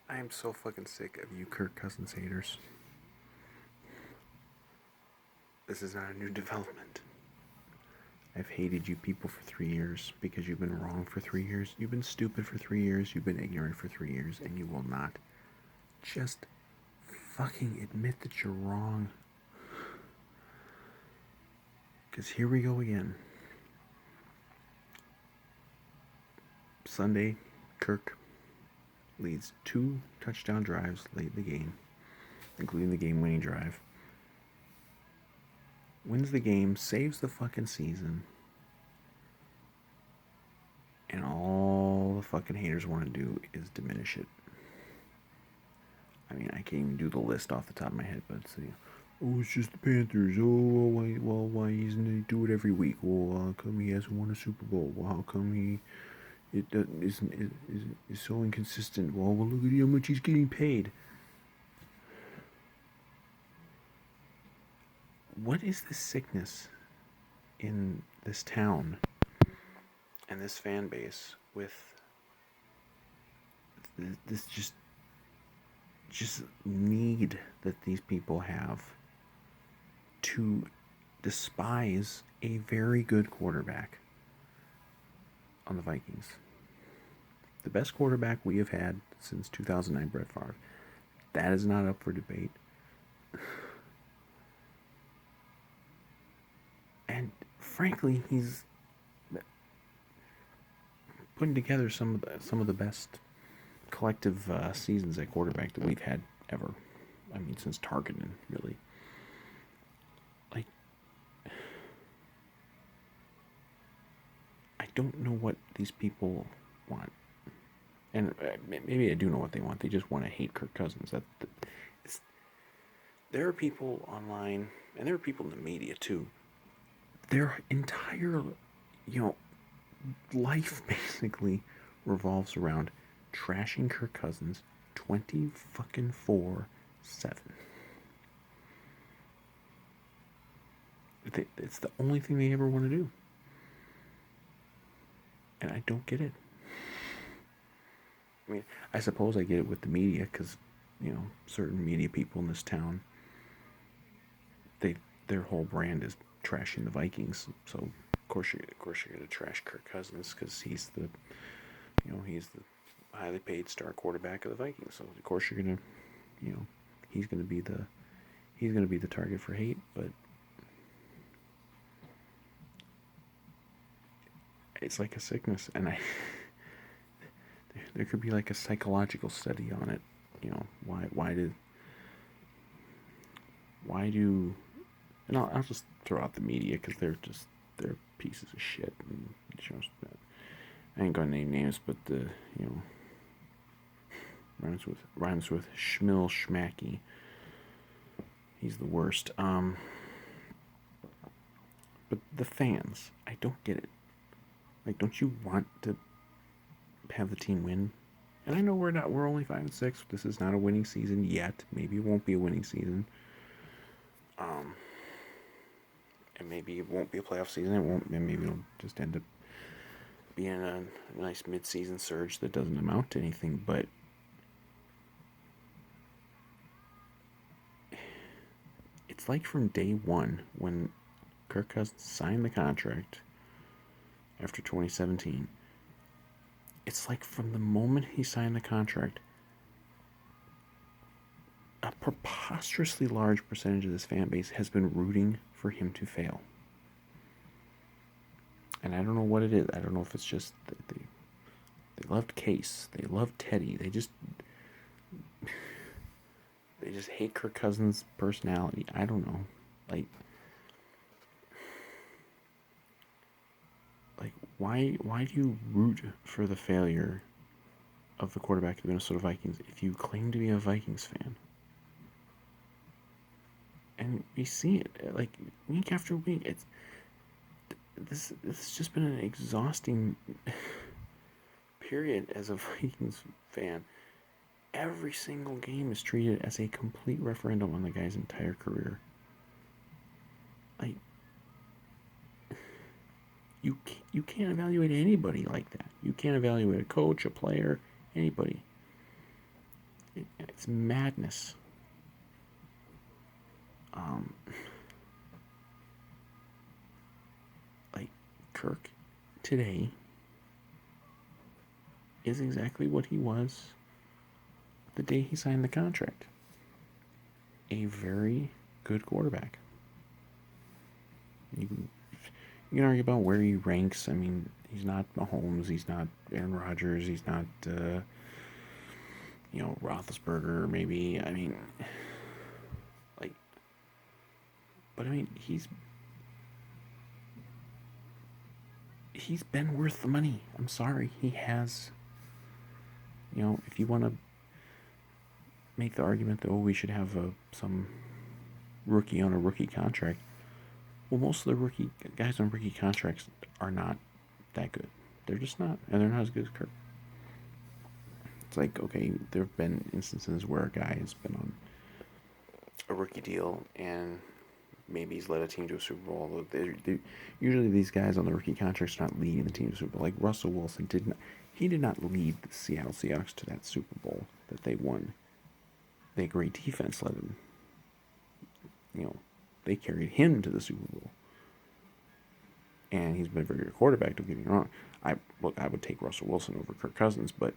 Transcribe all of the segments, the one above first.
I am so fucking sick of you Kirk Cousins haters. This is not a new development. I've hated you people for 3 years because you've been wrong for 3 years. You've been stupid for 3 years. You've been ignorant for 3 years. And you will not just fucking admit that you're wrong. Because here we go again. Sunday, Kirk leads 2 touchdown drives late in the game, including the game-winning drive. Wins the game, saves the fucking season. And all the fucking haters want to do is diminish it. I mean, I can't even do the list off the top of my head, but it's, oh, it's just the Panthers. Oh, why doesn't he do it every week? Well, how come he hasn't won a Super Bowl? Well, how come is so inconsistent? Well, look at how much he's getting paid. What is this sickness in this town and this fan base with this just need that these people have to despise a very good quarterback on the Vikings? The best quarterback we have had since 2009, Brett Favre. That is not up for debate. And frankly, he's putting together some of the best collective seasons at quarterback that we've had ever. I mean, since Targeting, really. Like, I don't know what these people want, and maybe I do know what they want. They just want to hate Kirk Cousins. There are people online, and there are people in the media too. Their entire, life basically revolves around trashing Kirk Cousins 24/7. It's the only thing they ever want to do. And I don't get it. I mean, I suppose I get it with the media because, certain media people in this town, their whole brand is trashing the Vikings. So of course you're gonna trash Kirk Cousins because he's the highly paid star quarterback of the Vikings. So of course you're gonna, he's gonna be the target for hate. But it's like a sickness, and there could be like a psychological study on it. Why do and I'll just throw out the media because they're pieces of shit. And I ain't gonna name names, but the rhymes with Schmill Schmacky. He's the worst. But the fans, I don't get it. Like, don't you want to have the team win? And I know we're only 5-6. This is not a winning season yet. Maybe it won't be a winning season. And maybe it won't be a playoff season. It won't. And maybe it'll just end up being a nice mid-season surge that doesn't amount to anything. But it's like from day one when Kirk Cousins signed the contract after 2017. It's like from the moment he signed the contract, a preposterously large percentage of this fan base has been rooting for him to fail. And I don't know what it is. I don't know if it's just that they loved Case, they loved Teddy, they just hate Kirk Cousins' personality. I don't know. Like why do you root for the failure of the quarterback of the Minnesota Vikings if you claim to be a Vikings fan? And we see it like week after week. This has just been an exhausting period as a Vikings fan. Every single game is treated as a complete referendum on the guy's entire career. Like, you can't evaluate anybody like that. You can't evaluate a coach, a player, anybody. It's madness. Like, Kirk today is exactly what he was the day he signed the contract. A very good quarterback. You can, you can argue about where he ranks. I mean, he's not Mahomes. He's not Aaron Rodgers. He's not, Roethlisberger, maybe. I mean, like, but I mean, he's been worth the money. I'm sorry, he has. If you want to make the argument that we should have some rookie on a rookie contract, well, most of the rookie guys on rookie contracts are not that good. They're just not, and they're not as good as Kirk. It's like, okay, there have been instances where a guy has been on a rookie deal and maybe he's led a team to a Super Bowl. Usually these guys on the rookie contracts are not leading the team to Super Bowl. Like Russell Wilson did not lead the Seattle Seahawks to that Super Bowl that they won. They great defense led him. They carried him to the Super Bowl. And he's been a very good quarterback, don't get me wrong. I would take Russell Wilson over Kirk Cousins, but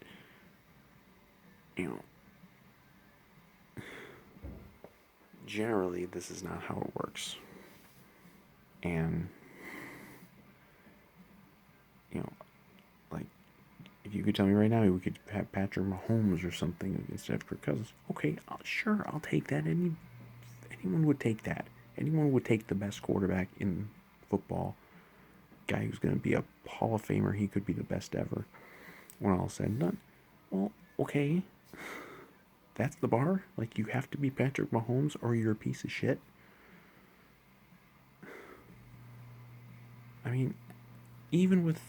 generally this is not how it works. And like, if you could tell me right now we could have Patrick Mahomes or something instead of Kirk Cousins, okay, sure, I'll take that. Anyone would take that. Anyone would take the best quarterback in football, guy who's going to be a Hall of Famer. He could be the best ever when all is said and done. Well, okay, that's the bar. Like, you have to be Patrick Mahomes or you're a piece of shit. I mean, even with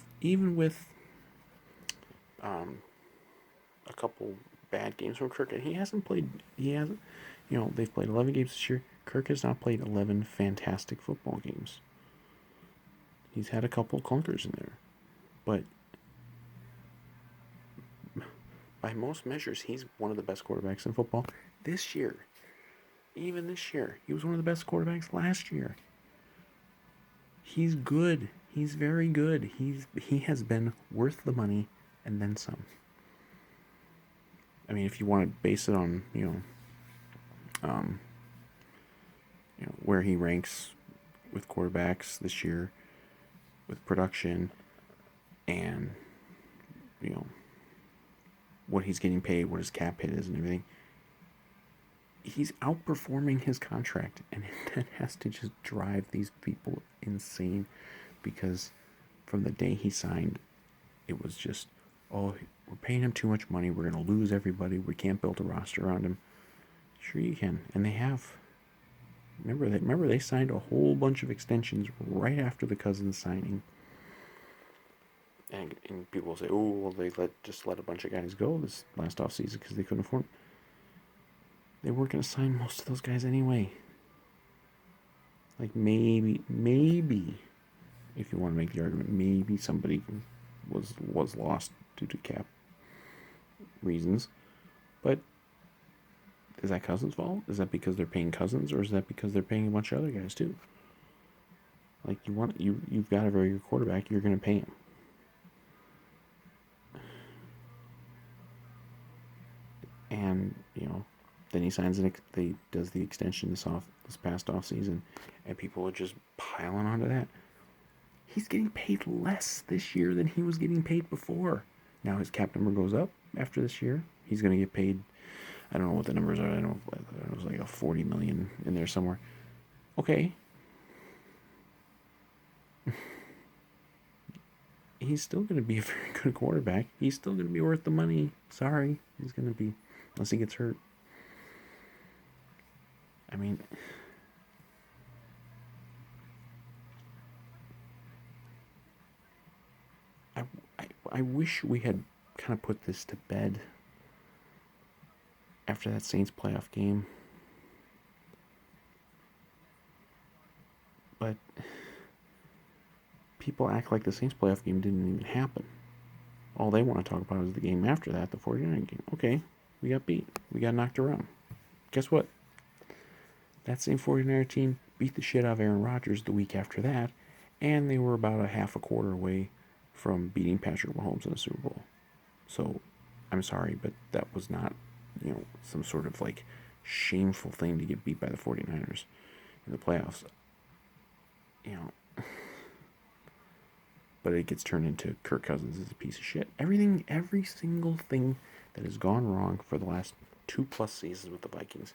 a couple bad games from Kirk, and he hasn't played. They've played 11 games this year. Kirk has not played 11 fantastic football games. He's had a couple clunkers in there, but by most measures, he's one of the best quarterbacks in football this year. Even this year, he was one of the best quarterbacks last year. He's good. He's very good. He has been worth the money and then some. I mean, if you want to base it on where he ranks with quarterbacks this year, with production, and what he's getting paid, what his cap hit is, and everything, he's outperforming his contract, and that has to just drive these people insane, because from the day he signed, it was just, oh, we're paying him too much money, we're going to lose everybody, we can't build a roster around him. Sure you can, and they have. Remember they signed a whole bunch of extensions right after the Cousins signing. And people will say, oh, well, they let a bunch of guys go this last offseason because they couldn't afford them. They weren't going to sign most of those guys anyway. Like, maybe, if you want to make the argument, maybe somebody was lost due to cap reasons. But is that Cousins' fault? Is that because they're paying Cousins, or is that because they're paying a bunch of other guys too? Like, you've got a very good quarterback, you're going to pay him. And then he signs does the extension this past off season, and people are just piling onto that. He's getting paid less this year than he was getting paid before. Now his cap number goes up after this year. He's going to get paid. I don't know what the numbers are. I don't know it was like a $40 million in there somewhere. Okay. He's still going to be a very good quarterback. He's still going to be worth the money. Sorry. He's going to be, unless he gets hurt. I mean, I wish we had kind of put this to bed after that Saints playoff game. But people act like the Saints playoff game didn't even happen. All they want to talk about is the game after that, the 49 game. Okay, We got beat. We got knocked around. Guess what? That same 49er team beat the shit out of Aaron Rodgers the week after that, and they were about a half a quarter away from beating Patrick Mahomes in the Super Bowl. So, I'm sorry, but that was not, some sort of like shameful thing to get beat by the 49ers in the playoffs. But it gets turned into Kirk Cousins is a piece of shit. Every single thing that has gone wrong for the last 2+ seasons with the Vikings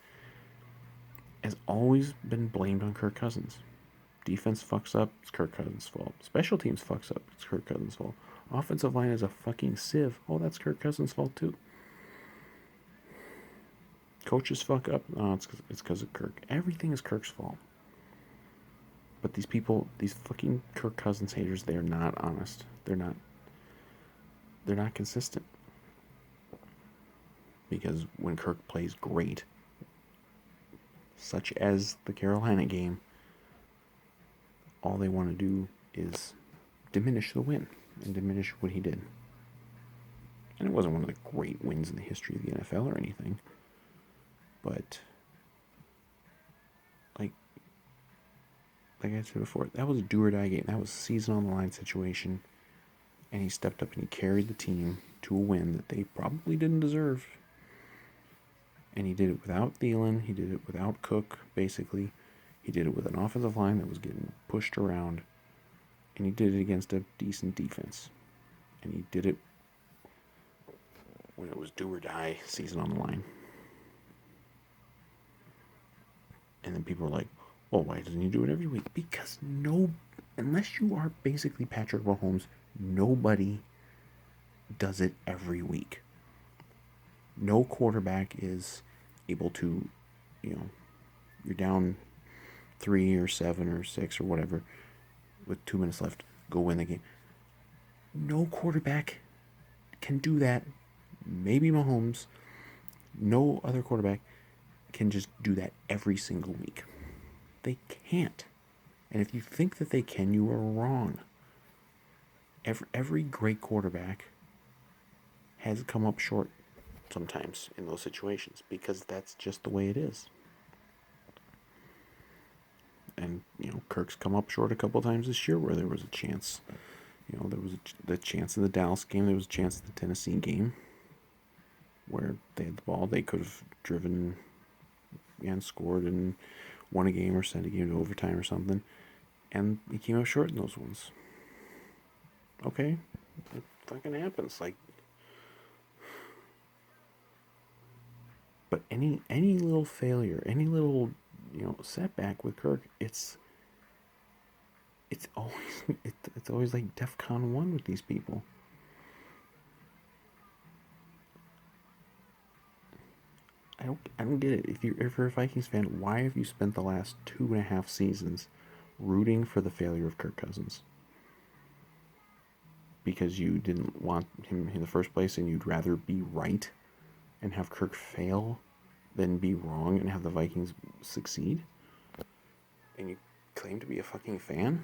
has always been blamed on Kirk Cousins. Defense fucks up, it's Kirk Cousins' fault. Special teams fucks up, it's Kirk Cousins' fault. Offensive line is a fucking sieve. Oh, that's Kirk Cousins' fault too. Coaches fuck up. No, it's because of Kirk. Everything is Kirk's fault. But these people, these fucking Kirk Cousins haters, they're not honest. They're not consistent. Because when Kirk plays great, such as the Carolina game, all they want to do is diminish the win and diminish what he did. And it wasn't one of the great wins in the history of the NFL or anything. But, like I said before, that was a do-or-die game. That was a season-on-the-line situation. And he stepped up and he carried the team to a win that they probably didn't deserve. And he did it without Thielen. He did it without Cook, basically. He did it with an offensive line that was getting pushed around. And he did it against a decent defense. And he did it when it was do or die, season on the line. And then people are like, well, why doesn't he do it every week? Because unless you are basically Patrick Mahomes, nobody does it every week. No quarterback is able to, you're down 3 or 7 or 6 or whatever with 2 minutes left, go win the game. No quarterback can do that. Maybe Mahomes. No other quarterback can just do that every single week. They can't. And if you think that they can, you are wrong. Every great quarterback has come up short sometimes in those situations because that's just the way it is. And, Kirk's come up short a couple times this year where there was a chance. There was the chance in the Dallas game. There was a chance in the Tennessee game where they had the ball. They could have driven and scored and won a game or sent a game to overtime or something. And he came up short in those ones. Okay. It fucking happens. But any little failure, any little, setback with Kirk, it's always like DEFCON 1 with these people. I don't get it. If you're a Vikings fan, why have you spent the last 2.5 seasons rooting for the failure of Kirk Cousins? Because you didn't want him in the first place and you'd rather be right and have Kirk fail than be wrong and have the Vikings succeed? And you claim to be a fucking fan?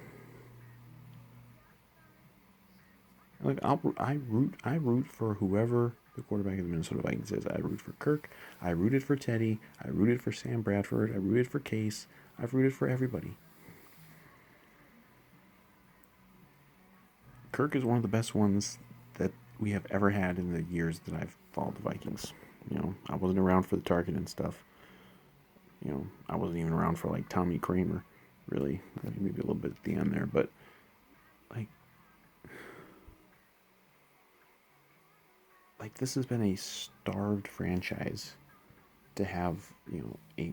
Like, I root for whoever the quarterback of the Minnesota Vikings is. I root for Kirk. I rooted for Teddy. I rooted for Sam Bradford. I rooted for Case. I've rooted for everybody. Kirk is one of the best ones that we have ever had in the years that I've followed the Vikings. I wasn't around for the Target and stuff. I wasn't even around for like Tommy Kramer, really. Maybe a little bit at the end there, but like this has been a starved franchise to have, the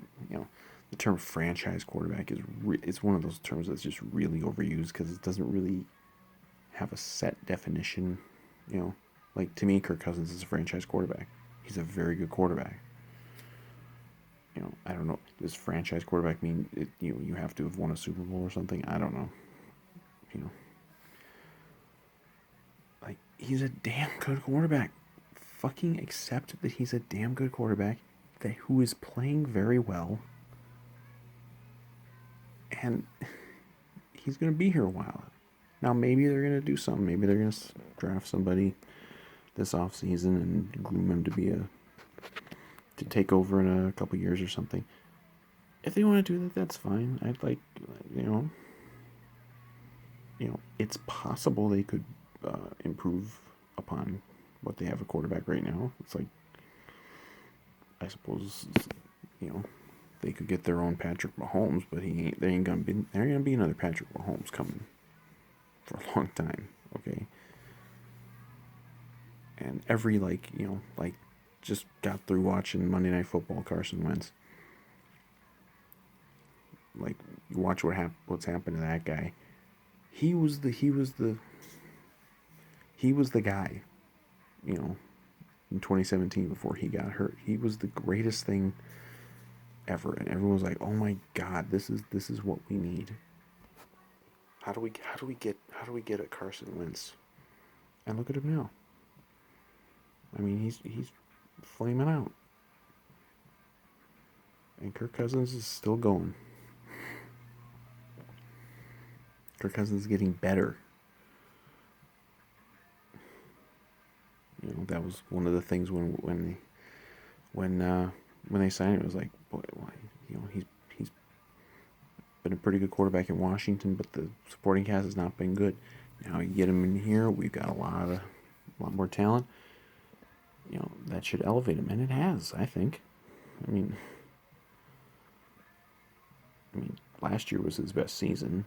term franchise quarterback is one of those terms that's just really overused because it doesn't really have a set definition. Like to me, Kirk Cousins is a franchise quarterback. He's a very good quarterback. I don't know. Does franchise quarterback mean you have to have won a Super Bowl or something? I don't know. Like he's a damn good quarterback. Fucking accept that he's a damn good quarterback who is playing very well, and he's gonna be here a while. Now maybe they're gonna do something. Maybe they're gonna draft somebody this offseason and groom him to be a to take over in a couple years or something. If they want to do that, that's fine. I'd like, you know, it's possible they could improve upon what they have a quarterback right now. It's like, I suppose, you know, they could get their own Patrick Mahomes, but there ain't gonna be another Patrick Mahomes coming for a long time. Okay, and every just got through watching Monday Night Football. Carson Wentz, like, you watch what's happened to that guy. He was the guy, in 2017 before he got hurt. He was the greatest thing ever, and everyone was like, "Oh my God, this is what we need." How do we get a Carson Wentz? And look at him now. I mean, he's flaming out, and Kirk Cousins is still going. Kirk Cousins is getting better. That was one of the things when they signed him. It was like, boy, he's been a pretty good quarterback in Washington, but the supporting cast has not been good. Now you get him in here, we've got a lot more talent. That should elevate him, and it has, I think. I mean, last year was his best season.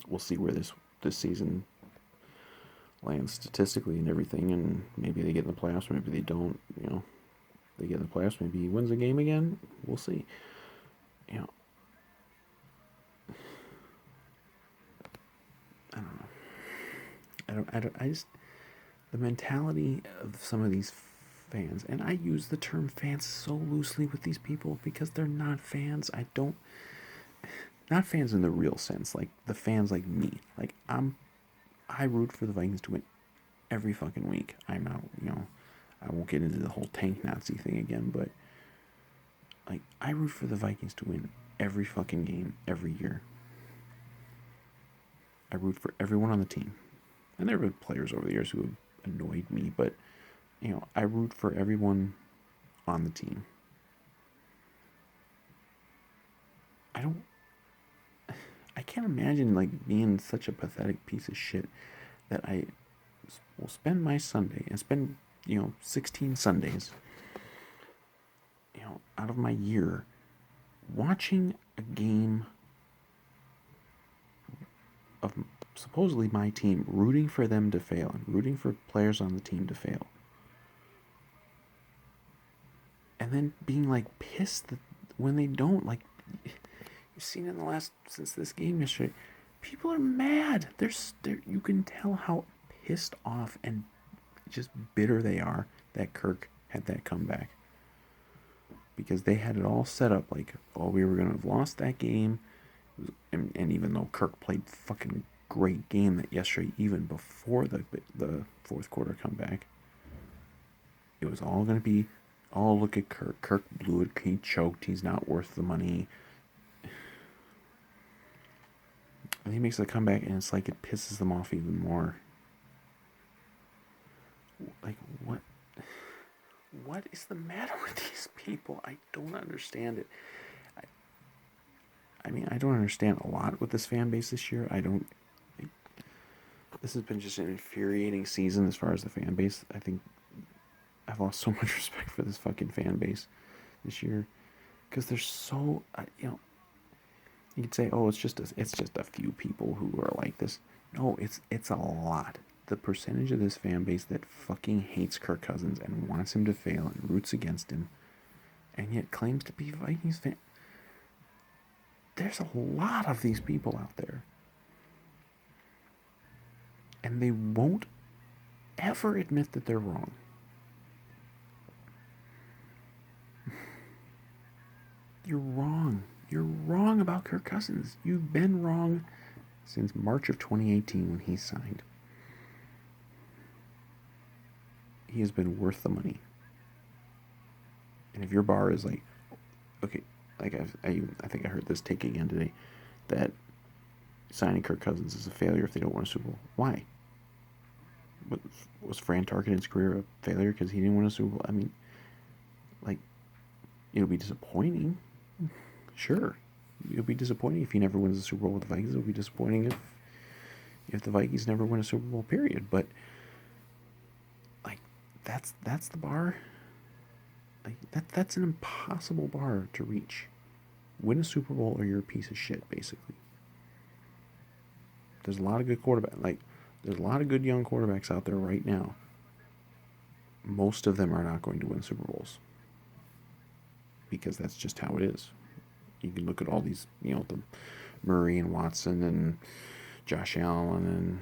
We'll see where this season lands statistically and everything, and maybe they get in the playoffs, maybe they don't. They get in the playoffs, maybe he wins the game again. We'll see. I don't know. I just, the mentality of some of these fans, and I use the term fans so loosely with these people because they're not fans. Not fans in the real sense, like the fans like me. Like, I root for the Vikings to win every fucking week. I'm not, I won't get into the whole tank Nazi thing again, but like, I root for the Vikings to win every fucking game every year. I root for everyone on the team. And there have been players over the years who have annoyed me, but I root for everyone on the team. I can't imagine being such a pathetic piece of shit that I will spend my Sunday and spend 16 Sundays out of my year watching a game of supposedly my team, rooting for them to fail and rooting for players on the team to fail, and then being pissed when they don't. You've seen since this game yesterday, people are mad. They're you can tell how pissed off and just bitter they are that Kirk had that comeback, because they had it all set up we were gonna have lost that game, and even though Kirk played fucking great game that yesterday, even before the fourth quarter comeback, it was all gonna be, oh, look at Kirk. Kirk blew it. He choked. He's not worth the money. And he makes the comeback, and it's it pisses them off even more. What is the matter with these people? I don't understand it. I don't understand a lot with this fan base this year. This has been just an infuriating season as far as the fan base. I think I've lost so much respect for this fucking fan base this year, because they're so, you could say, oh, it's just a few people who are like this. No, it's a lot. The percentage of this fan base that fucking hates Kirk Cousins and wants him to fail and roots against him, and yet claims to be Vikings fan. There's a lot of these people out there, and they won't ever admit that they're wrong. You're wrong. You're wrong about Kirk Cousins. You've been wrong since March of 2018 when he signed. He has been worth the money. And if your bar is okay, I think I heard this take again today, that signing Kirk Cousins is a failure if they don't win a Super Bowl. Why? Was Fran Tarkenton's career a failure because he didn't win a Super Bowl? It'll be disappointing. Sure. It'll be disappointing if he never wins the Super Bowl with the Vikings. It'll be disappointing if the Vikings never win a Super Bowl, period. But like that's the bar. Like that's an impossible bar to reach. Win a Super Bowl or you're a piece of shit, basically. There's a lot of good quarterbacks. Like there's a lot of good young quarterbacks out there right now. Most of them are not going to win Super Bowls because that's just how it is. You can look at all these, the Murray and Watson and Josh Allen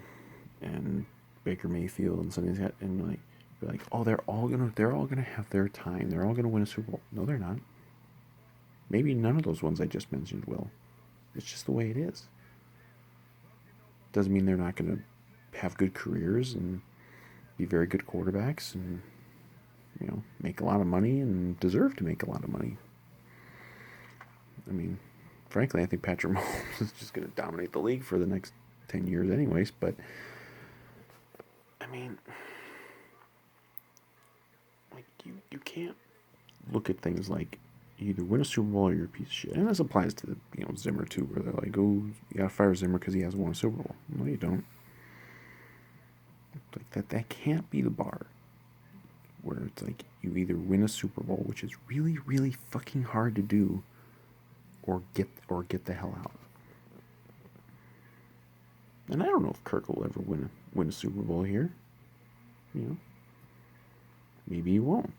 and Baker Mayfield and some of these guys, and like be like, oh, they're all gonna have their time. They're all gonna win a Super Bowl. No, they're not. Maybe none of those ones I just mentioned will. It's just the way it is. Doesn't mean they're not gonna have good careers and be very good quarterbacks and make a lot of money and deserve to make a lot of money. I mean, frankly, I think Patrick Mahomes is just going to dominate the league for the next 10 years anyways, but I mean, like, you can't look at things like you either win a Super Bowl or you're a piece of shit. And this applies to, Zimmer too, where they're like, oh, you got to fire Zimmer because he hasn't won a Super Bowl. No, you don't. Like that can't be the bar. Where it's like you either win a Super Bowl, which is really, really fucking hard to do, or get the hell out. And I don't know if Kirk will ever win a Super Bowl here. Maybe he won't.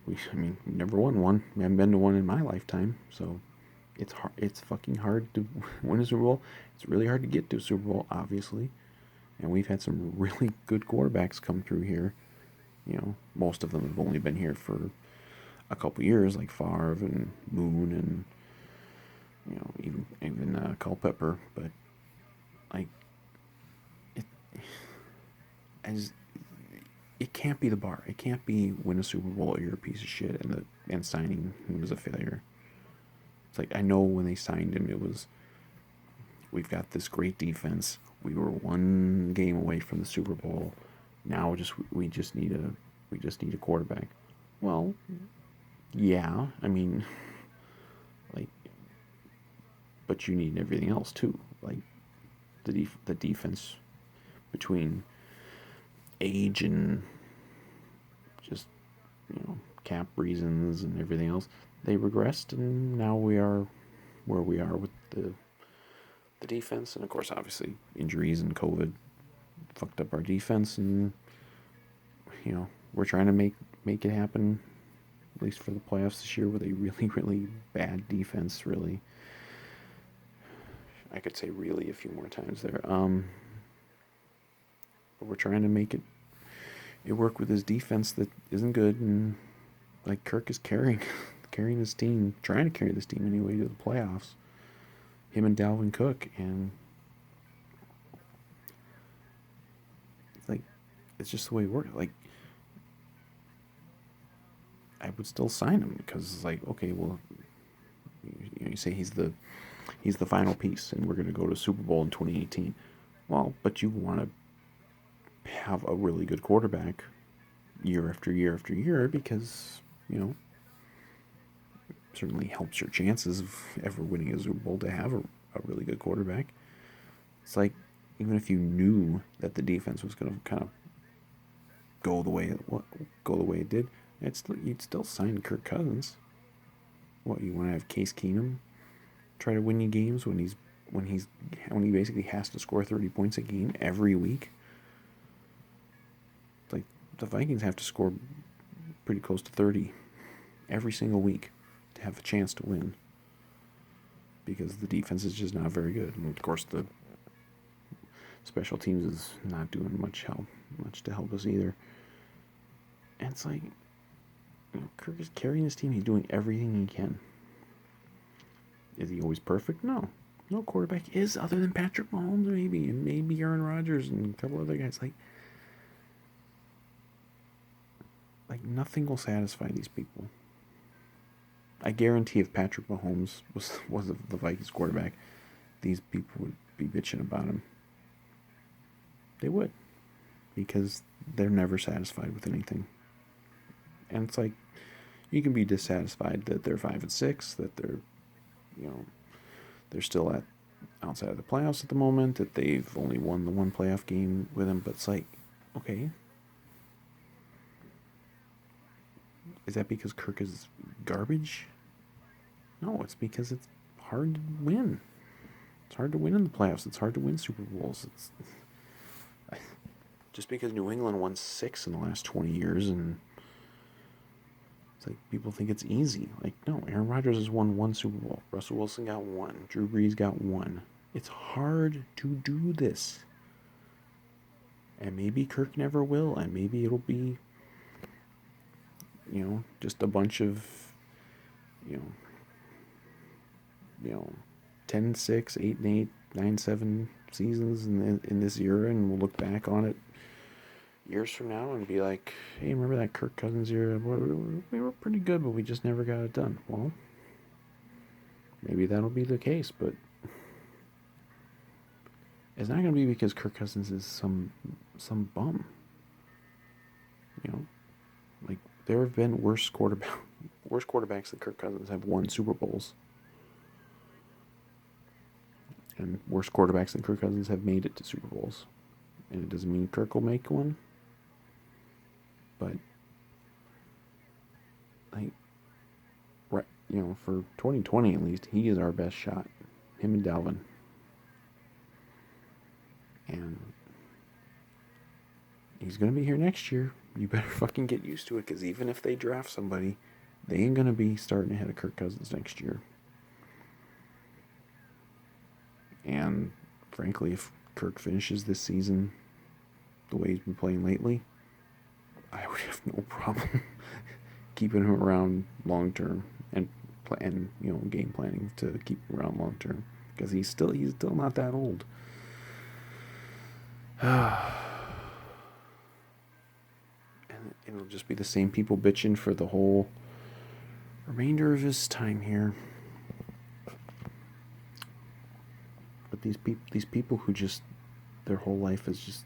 We never won one. We haven't been to one in my lifetime, so it's hard. It's fucking hard to win a Super Bowl. It's really hard to get to a Super Bowl, obviously. And we've had some really good quarterbacks come through here. Most of them have only been here for a couple years, like Favre and Moon and even Culpepper. But like it can't be the bar. It can't be win a Super Bowl or you're a piece of shit and signing him was a failure. It's like I know when they signed him, it was we've got this great defense. We were one game away from the Super Bowl. Now we just need a quarterback. Well, yeah, but you need everything else too. Like the defense between age and just cap reasons and everything else, they regressed, and now we are where we are with the defense, and of course, obviously, injuries and COVID fucked up our defense, and we're trying to make it happen, at least for the playoffs this year, with a really, really bad defense. Really, I could say really a few more times there. But we're trying to make it work with his defense that isn't good, and like Kirk is carrying this team, trying to carry this team anyway to the playoffs. Him and Dalvin Cook, and it's just the way it works. Like, I would still sign him because, okay, well, you say he's the final piece, and we're going to go to Super Bowl in 2018. Well, but you want to have a really good quarterback year after year after year because certainly helps your chances of ever winning a Super Bowl to have a really good quarterback. It's like, even if you knew that the defense was going to kind of go the way it did, you'd still sign Kirk Cousins. What, you want to have Case Keenum try to win you games when he basically has to score 30 points a game every week? It's like the Vikings have to score pretty close to 30 every single week to have a chance to win, because the defense is just not very good, and of course the special teams is not doing much to help us either. And it's like, Kirk is carrying his team. He's doing everything he can. Is he always perfect? No. No quarterback is, other than Patrick Mahomes and maybe Aaron Rodgers and a couple other guys. Like nothing will satisfy these people. I guarantee if Patrick Mahomes was the Vikings quarterback, these people would be bitching about him. They would. Because they're never satisfied with anything. And it's like, You can be dissatisfied that they're 5-6, that they're, you know, they're still at outside of the playoffs at the moment, that they've only won the one playoff game with them. But it's like, okay, is that because Kirk is garbage? No, it's because it's hard to win. It's hard to win in the playoffs. It's hard to win Super Bowls. It's just because New England won 6 in the last 20 years, and it's like people think it's easy. Like, no, Aaron Rodgers has won 1 Super Bowl. Russell Wilson got 1. Drew Brees got 1. It's hard to do this. And maybe Kirk never will, and maybe it'll be, just a bunch of, you know, 10-6, 8-8, 9-7 seasons in this era, and we'll look back on it years from now and be like, hey, remember that Kirk Cousins era? We were pretty good, but we just never got it done. Well, maybe that'll be the case, but it's not going to be because Kirk Cousins is some bum. Like, there have been worse quarterbacks than Kirk Cousins have won Super Bowls. And worse quarterbacks than Kirk Cousins have made it to Super Bowls. And it doesn't mean Kirk will make one. But, like, right, for 2020 at least, he is our best shot. Him and Dalvin. And he's going to be here next year. You better fucking get used to it, because even if they draft somebody, they ain't going to be starting ahead of Kirk Cousins next year. And frankly, if Kirk finishes this season the way he's been playing lately, I would have no problem keeping him around long term and game planning to keep him around long term, because he's still not that old. And it'll just be the same people bitching for the whole remainder of his time here. But these people who just, their whole life is just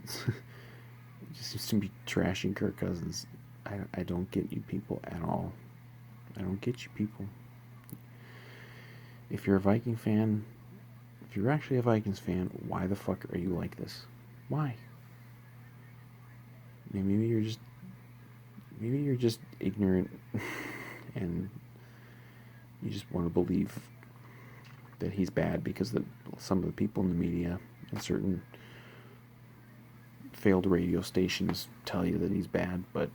seems to be trashing Kirk Cousins. I don't get you people at all. I don't get you people. If you're a Viking fan, if you're actually a Vikings fan, why the fuck are you like this? Why? Maybe you're just ignorant and you just want to believe that he's bad because some of the people in the media and certain failed radio stations tell you that he's bad, but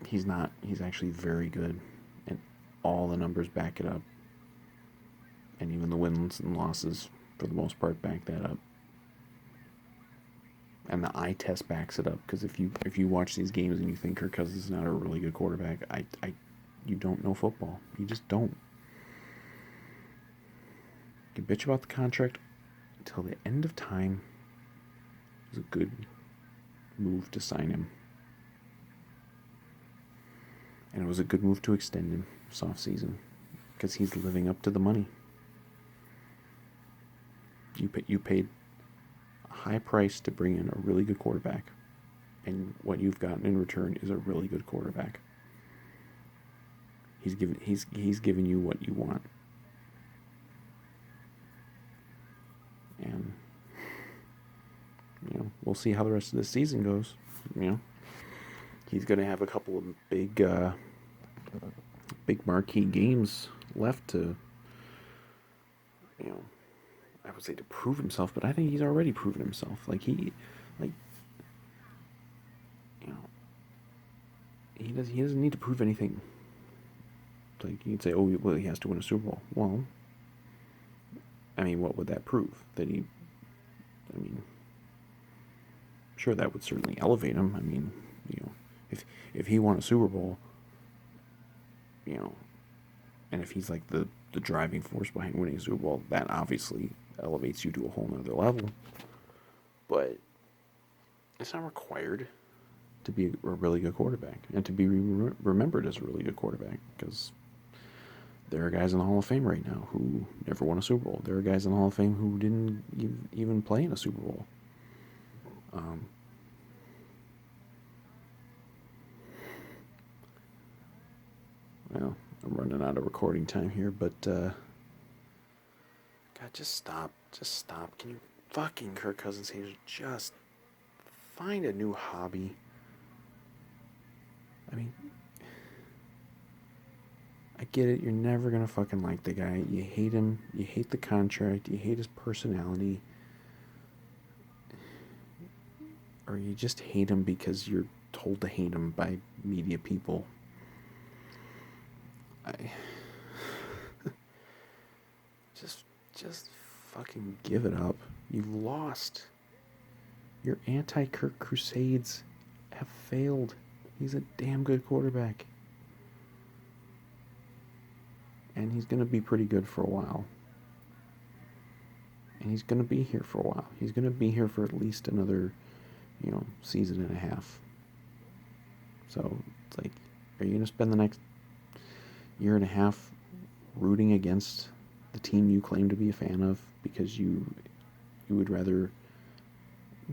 he's not. He's actually very good, and all the numbers back it up, and even the wins and losses for the most part back that up. And the eye test backs it up, because if you watch these games and you think Kirk Cousins is not a really good quarterback, you don't know football. You just don't. You can bitch about the contract until the end of time. It was a good move to sign him. And it was a good move to extend him this offseason, because he's living up to the money. You paid a high price to bring in a really good quarterback, and what you've gotten in return is a really good quarterback. He's given you what you want. And we'll see how the rest of this season goes. He's going to have a couple of big marquee games left to, I would say to prove himself, but I think he's already proven himself. He doesn't need to prove anything. You can say, oh, well, he has to win a Super Bowl. Well, what would that prove? Sure, that would certainly elevate him. If he won a Super Bowl, and if he's like the driving force behind winning a Super Bowl, that obviously elevates you to a whole nother level. But it's not required to be a really good quarterback and to be remembered as a really good quarterback, because there are guys in the Hall of Fame right now who never won a Super Bowl. There are guys in the Hall of Fame who didn't even play in a Super Bowl. Well, I'm running out of recording time here, but God, just stop. Just stop. Can you fucking Kirk Cousins haters just find a new hobby? I mean, I get it. You're never gonna fucking like the guy. You hate him. You hate the contract. You hate his personality. Or you just hate him because you're told to hate him by media people. I just fucking give it up. You've lost. Your anti-Kirk crusades have failed. He's a damn good quarterback. And he's going to be pretty good for a while. And he's going to be here for a while. He's going to be here for at least another, season and a half. So, it's like, are you going to spend the next year and a half rooting against the team you claim to be a fan of because you would rather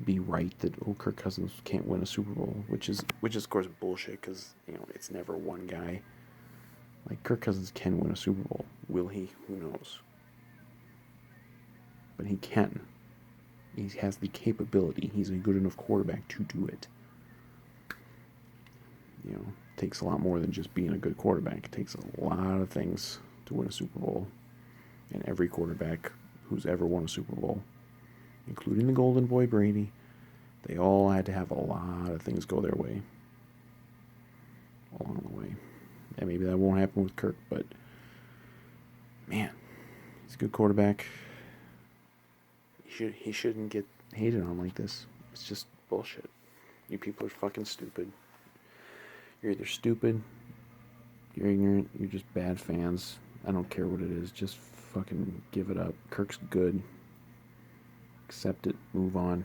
be right that Kirk Cousins can't win a Super Bowl, which is of course bullshit because it's never one guy. Like, Kirk Cousins can win a Super Bowl. Will he? Who knows? But he can. He has the capability. He's a good enough quarterback to do it. It takes a lot more than just being a good quarterback. It takes a lot of things to win a Super Bowl. And every quarterback who's ever won a Super Bowl, including the Golden Boy Brady, they all had to have a lot of things go their way along the way. And maybe that won't happen with Kirk, but man, he's a good quarterback. He shouldn't get hated on like this. It's just bullshit. You people are fucking stupid. You're either stupid, you're ignorant, you're just bad fans. I don't care what it is. Just fucking give it up. Kirk's good. Accept it. Move on.